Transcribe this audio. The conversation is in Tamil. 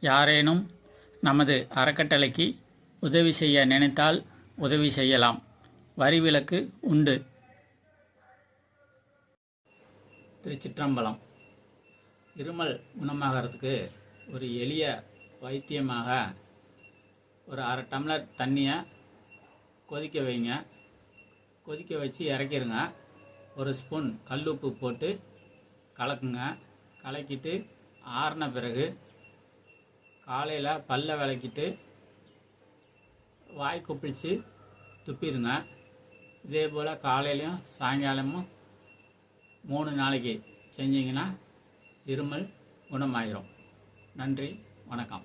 யாரேனும் நமது அறக்கட்டளைக்கு உதவி செய்ய நினைத்தால் உதவி செய்யலாம். வரி விலக்கு உண்டு. திருச்சிற்றம்பலம். இருமல் குணமாகறதுக்கு ஒரு எளிய வைத்தியமாக ஒரு அரை டம்ளர் தண்ணியை கொதிக்க வைங்க. கொதிக்க வச்சு இறக்கிருங்க. ஒரு ஸ்பூன் கல்லுப்பு போட்டு கலக்குங்க. கலக்கிட்டு ஆறின பிறகு காலையில் பல்ல விளக்கிட்டு வாய் கொப்பளித்து துப்பிடுங்க. இதே போல் காலையிலையும் சாயங்காலமும் 3 நாளைக்கு செஞ்சிங்கன்னா இருமல் குணமாயிரும். நன்றி, வணக்கம்.